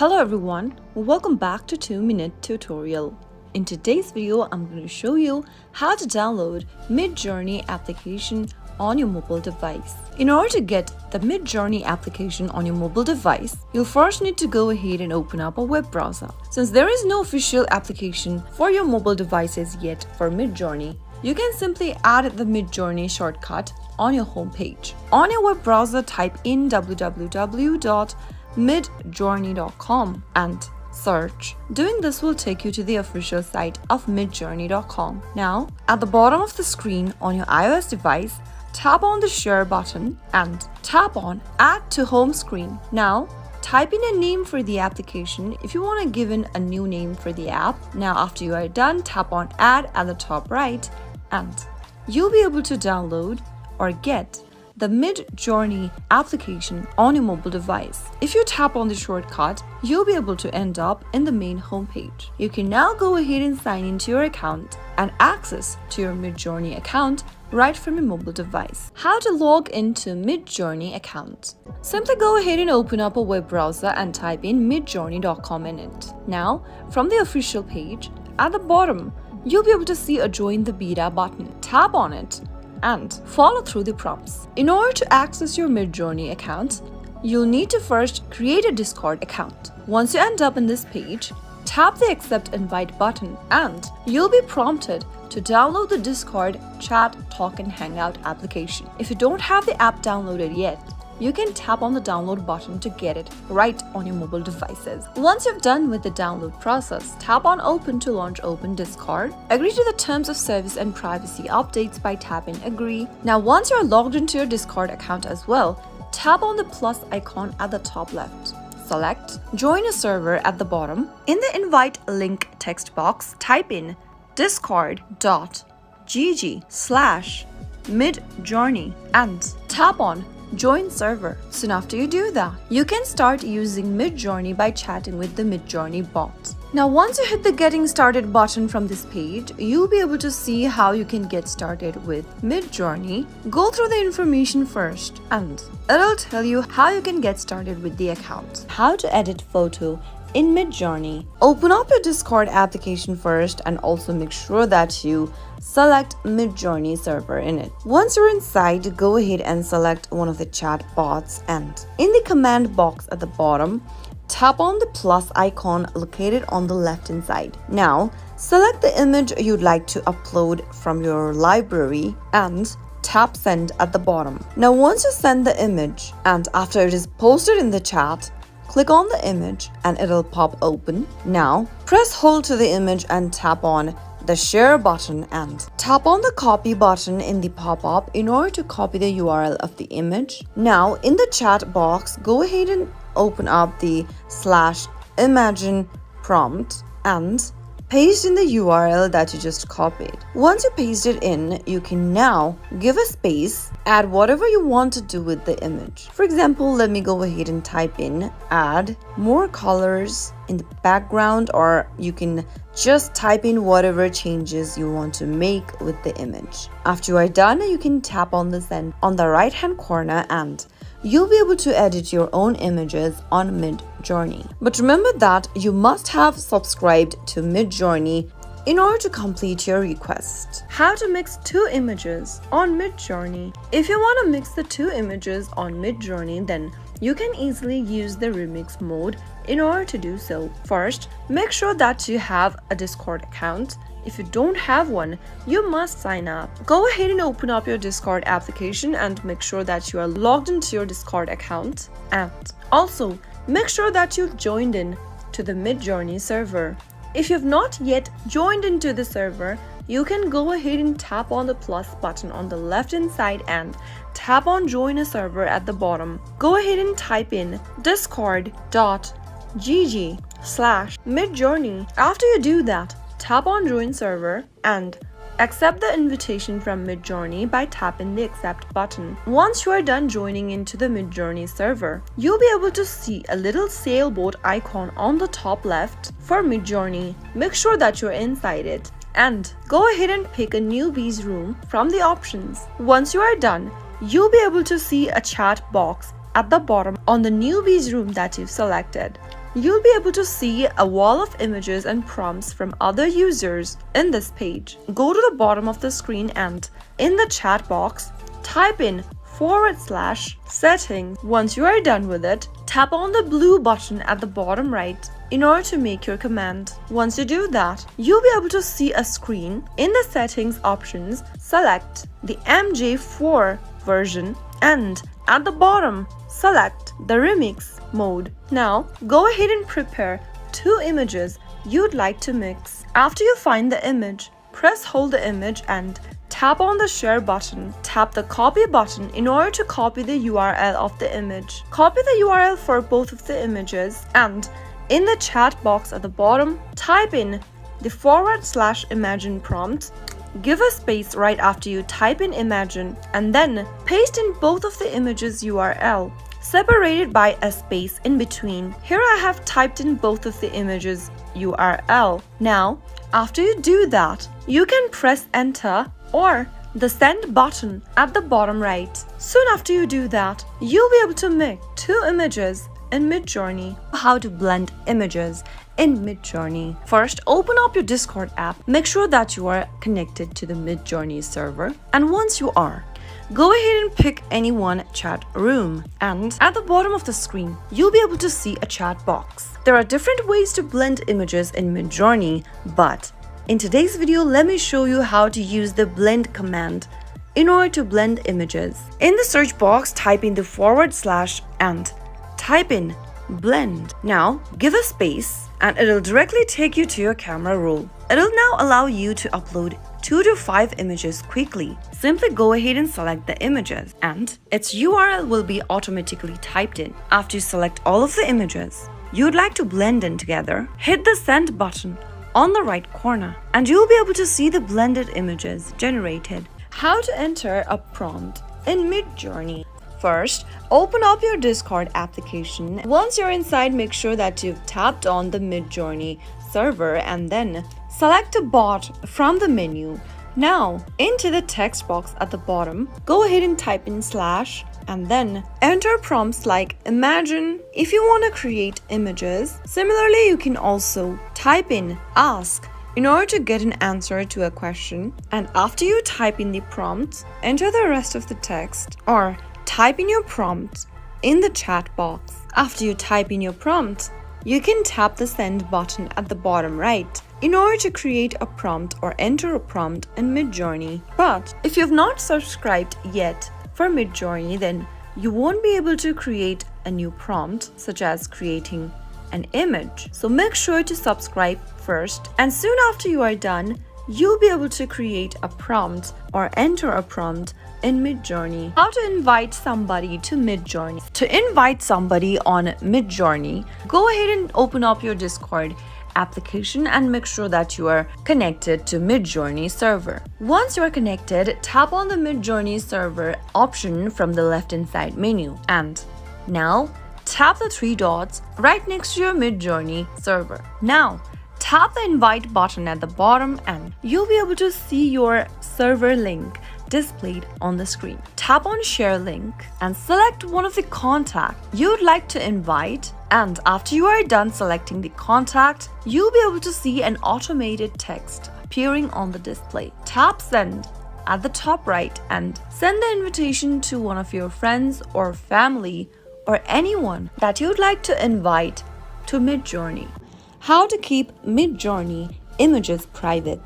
Hello everyone, welcome back to 2-Minute Tutorial. In today's video, I'm going to show you how to download MidJourney application on your mobile device. In order to get the MidJourney application on your mobile device, you'll first need to go ahead and open up a web browser. Since there is no official application for your mobile devices yet for MidJourney, you can simply add the MidJourney shortcut on your homepage. On your web browser, type in www.midjourney.com and search. Doing this will take you to the official site of midjourney.com. Now, at the bottom of the screen on your iOS device, tap on the share button and tap on add to home screen. Now, type in a name for the application if you want to give in a new name for the app. Now, after you are done, tap on add at the top right and you'll be able to download or get the MidJourney application on your mobile device. If you tap on the shortcut, you'll be able to end up in the main homepage. You can now go ahead and sign into your account and access to your MidJourney account right from your mobile device. How to log into MidJourney account? Simply go ahead and open up a web browser and type in midjourney.com in it. Now, from the official page, at the bottom, you'll be able to see a join the beta button. Tap on it and follow through the prompts. In order to access your MidJourney account, you'll need to first create a Discord account. Once you end up in this page, tap the accept invite button and you'll be prompted to download the Discord chat, talk and hangout application. If you don't have the app downloaded yet, you can tap on the download button to get it right on your mobile devices. Once you've done with the download process, tap on Open to launch Open Discord. Agree to the terms of service and privacy updates by tapping Agree. Now, once you're logged into your Discord account as well, tap on the plus icon at the top left. Select Join a server at the bottom. In the invite link text box, type in discord.gg/midjourney and tap on Join server. Soon after you do that, you can start using MidJourney by chatting with the MidJourney bot. Now, once you hit the Getting Started button from this page, you'll be able to see how you can get started with MidJourney. Go through the information first and it'll tell you how you can get started with the account. How to edit photo in MidJourney. Open up your Discord application first and also make sure that you select MidJourney server in it. Once you're inside, go ahead and select one of the chat bots and in the command box at the bottom, tap on the plus icon located on the left hand side. Now, select the image you'd like to upload from your library and tap send at the bottom. Now, once you send the image and after it is posted in the chat, click on the image and it'll pop open. Now, press hold to the image and tap on the share button and tap on the copy button in the pop-up in order to copy the URL of the image. Now, in the chat box, go ahead and open up the /imagine prompt and paste in the URL that you just copied. Once you paste it in, you can now give a space, add whatever you want to do with the image. For example, let me go ahead and type in add more colors in the background, or you can just type in whatever changes you want to make with the image. After you are done, you can tap on the send on the right hand corner and you'll be able to edit your own images on MidJourney. But remember that you must have subscribed to MidJourney in order to complete your request. How to mix two images on MidJourney. If you want to mix the two images on MidJourney, then you can easily use the remix mode in order to do so. First, make sure that you have a Discord account. If you don't have one, you must sign up. Go ahead and open up your Discord application and make sure that you are logged into your Discord account. And also, make sure that you've joined in to the MidJourney server. If you've not yet joined into the server, you can go ahead and tap on the plus button on the left hand side and tap on Join a server at the bottom. Go ahead and type in discord.gg/midjourney. After you do that, tap on Join server and accept the invitation from MidJourney by tapping the accept button. Once you are done joining into the MidJourney server, you'll be able to see a little sailboat icon on the top left for MidJourney. Make sure that you're inside it and go ahead and pick a newbies room from the options. Once you are done, you'll be able to see a chat box at the bottom on the newbies room that you've selected. you'll be able to see a wall of images and prompts from other users in this page. Go to the bottom of the screen and in the chat box, type in /settings. Once you are done with it, tap on the blue button at the bottom right in order to make your command. Once you do that, you'll be able to see a screen. In the settings options, select the MJ4 version and at the bottom, select the remix mode. Now, go ahead and prepare 2 images you'd like to mix. After you find the image, press hold the image and tap on the share button. Tap the copy button in order to copy the URL of the image. Copy the URL for both of the images and in the chat box at the bottom, type in the /imagine prompt. Give a space right after you type in imagine and then paste in both of the images URL, separated by a space in between. Here I have typed in both of the images URL. Now, after you do that, you can press enter or the send button at the bottom right. Soon after you do that, you'll be able to make 2 images in MidJourney. How to blend images in MidJourney. First, open up your Discord app. Make sure that you are connected to the MidJourney server. And once you are, go ahead and pick any one chat room. And at the bottom of the screen, you'll be able to see a chat box. There are different ways to blend images in MidJourney, but in today's video, let me show you how to use the blend command in order to blend images. In the search box, type in the / and type in blend. Now, give a space and it'll directly take you to your camera roll. It'll now allow you to upload 2 to 5 images quickly. Simply go ahead and select the images and its URL will be automatically typed in. After you select all of the images you'd like to blend in together, hit the send button on the right corner and you'll be able to see the blended images generated. How to enter a prompt in MidJourney. First, open up your Discord application. Once you're inside, make sure that you've tapped on the MidJourney server and then select a bot from the menu. Now, into the text box at the bottom, go ahead and type in / and then enter prompts like imagine if you want to create images. Similarly, you can also type in ask in order to get an answer to a question. And after you type in the prompt, enter the rest of the text or type in your prompt in the chat box. After you type in your prompt, you can tap the send button at the bottom right in order to create a prompt or enter a prompt in MidJourney. But if you've not subscribed yet for MidJourney, then you won't be able to create a new prompt such as creating an image. So make sure to subscribe first and soon after you are done, you'll be able to create a prompt or enter a prompt in MidJourney. How to invite somebody to MidJourney. To invite somebody on MidJourney, go ahead and open up your Discord application and make sure that you are connected to MidJourney server. Once you are connected, tap on the MidJourney server option from the left inside menu and now tap the 3 dots right next to your MidJourney server. Now tap the invite button at the bottom and you'll be able to see your server link displayed on the screen. Tap on share link and select one of the contacts you'd like to invite, and after you are done selecting the contact, you'll be able to see an automated text appearing on the display. Tap send at the top right and send the invitation to one of your friends or family or anyone that you'd like to invite to MidJourney. How to keep MidJourney images private.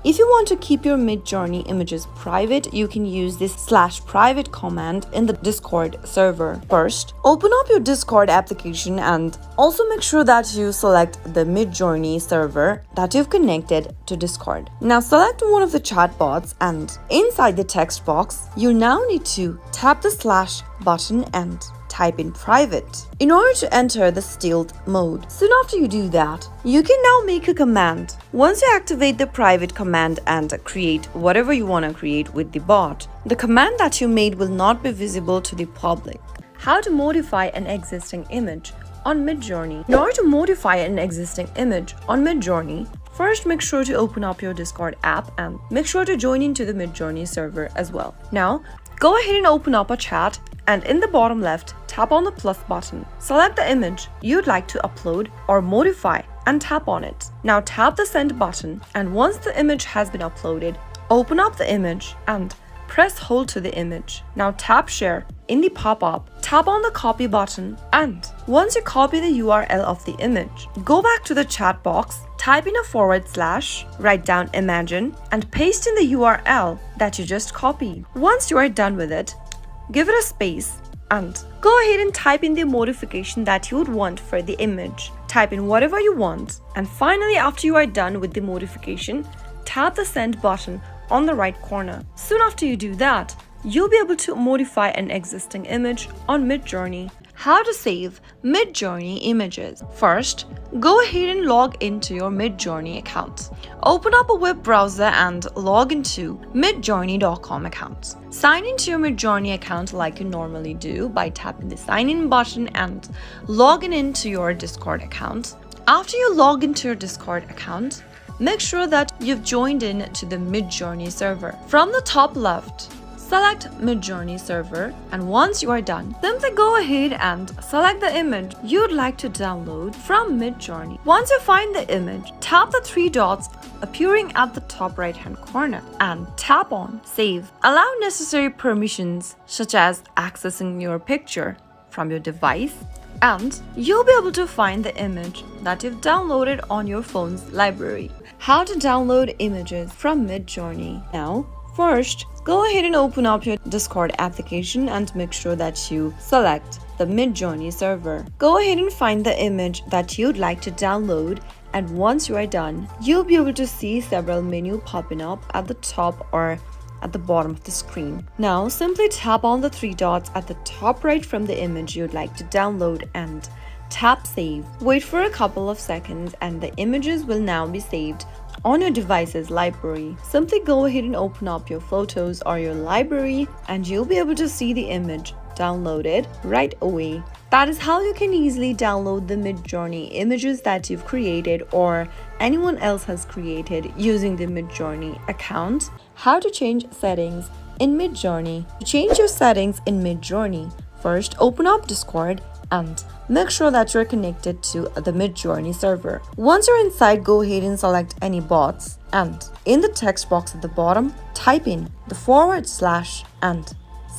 If you want to keep your MidJourney images private, you can use this /private command in the Discord server. First, open up your Discord application and also make sure that you select the MidJourney server that you've connected to Discord. Now select one of the chat bots and inside the text box, you now need to tap the / button and type in private in order to enter the stealth mode. Soon after you do that, you can now make a command. Once you activate the private command and create whatever you want to create with the bot, the command that you made will not be visible to the public. How to modify an existing image on MidJourney. In order to modify an existing image on MidJourney, first make sure to open up your Discord app and make sure to join into the MidJourney server as well. Now, go ahead and open up a chat, and in the bottom left, tap on the plus button. Select the image you'd like to upload or modify and tap on it. Now tap the send button, and once the image has been uploaded, open up the image and press hold to the image. Now tap share in the pop-up, tap on the copy button, and once you copy the URL of the image, go back to the chat box, type in a /, write down imagine, and paste in the URL that you just copied. Once you are done with it, give it a space and go ahead and type in the modification that you would want for the image. Type in whatever you want, and finally, after you are done with the modification, tap the send button on the right corner. Soon after you do that, you'll be able to modify an existing image on MidJourney. How to save MidJourney images. First, go ahead and log into your MidJourney account. Open up a web browser and log into midjourney.com account. Sign into your MidJourney account like you normally do by tapping the sign in button and logging into your Discord account. After you log into your Discord account, make sure that you've joined in to the MidJourney server. From the top left, select MidJourney server, and once you are done, simply go ahead and select the image you'd like to download from MidJourney. Once you find the image, tap the 3 dots appearing at the top right hand corner and tap on Save. Allow necessary permissions such as accessing your picture from your device, and you'll be able to find the image that you've downloaded on your phone's library. How to download images from MidJourney. Now, first, go ahead and open up your Discord application and make sure that you select the MidJourney server. Go ahead and find the image that you'd like to download, and once you are done, you'll be able to see several menus popping up at the top or at the bottom of the screen. Now, simply tap on the 3 dots at the top right from the image you'd like to download and tap Save. Wait for a couple of seconds and the images will now be saved on your device's library. Simply go ahead and open up your photos or your library and you'll be able to see the image downloaded right away. That is how you can easily download the MidJourney images that you've created or anyone else has created using the MidJourney account. How to change settings in MidJourney. To change your settings in MidJourney, first open up Discord and make sure that you're connected to the MidJourney server. Once you're inside, go ahead and select any bots, and in the text box at the bottom, type in the / and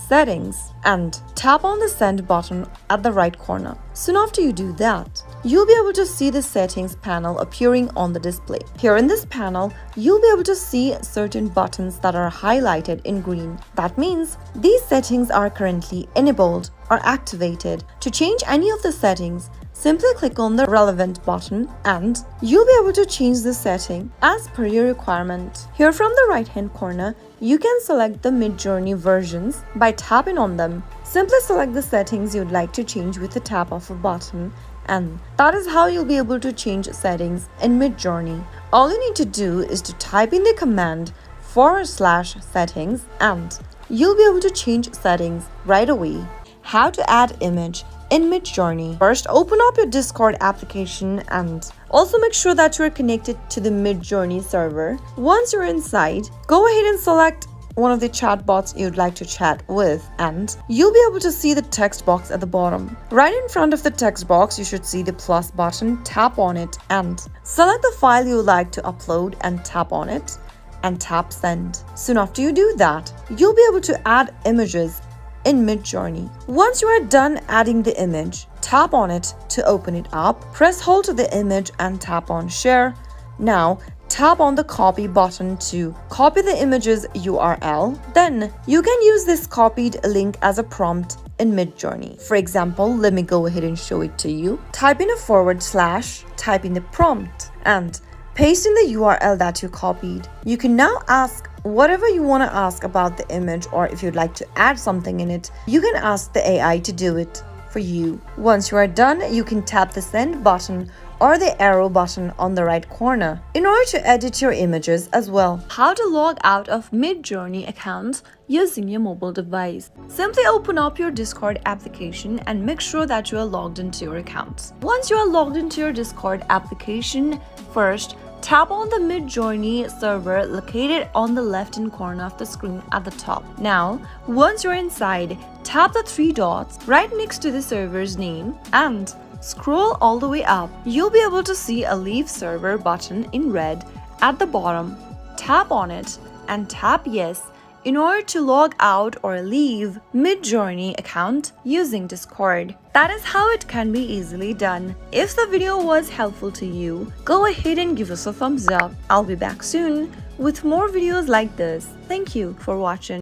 settings and tap on the send button at the right corner. Soon after you do that, you'll be able to see the settings panel appearing on the display. Here in this panel, you'll be able to see certain buttons that are highlighted in green. That means these settings are currently enabled or activated. To change any of the settings, simply click on the relevant button and you'll be able to change the setting as per your requirement. Here from the right hand corner, you can select the MidJourney versions by tapping on them. Simply select the settings you'd like to change with the tap of a button, and that is how you'll be able to change settings in MidJourney. All you need to do is to type in the command /settings and you'll be able to change settings right away. How to add image in MidJourney. First, open up your Discord application and also make sure that you're connected to the MidJourney server. Once you're inside, go ahead and select one of the chatbots you'd like to chat with, and you'll be able to see the text box at the bottom. Right in front of the text box, you should see the plus button. Tap on it and select the file you would like to upload and tap on it and tap send. Soon after you do that, you'll be able to add images in MidJourney. Once you are done adding the image, tap on it to open it up, press hold to the image and tap on share. Now tap on the copy button to copy the image's URL. Then you can use this copied link as a prompt in MidJourney. For example, let me go ahead and show it to you. Type in a /, type in the prompt and paste in the URL that you copied. You can now ask whatever you want to ask about the image, or if you'd like to add something in it, you can ask the AI to do it for you. Once you are done, you can tap the send button or the arrow button on the right corner in order to edit your images as well. How to log out of MidJourney account using your mobile device. Simply open up your Discord application and make sure that you are logged into your account. Once you are logged into your Discord application, first Tap on the MidJourney server located on the left-hand corner of the screen at the top. Now, once you're inside, tap the three dots right next to the server's name and scroll all the way up. You'll be able to see a Leave Server button in red at the bottom. Tap on it and tap Yes in order to log out or leave MidJourney account using Discord. That is how it can be easily done. If the video was helpful to you, go ahead and give us a thumbs up. I'll be back soon with more videos like this. Thank you for watching.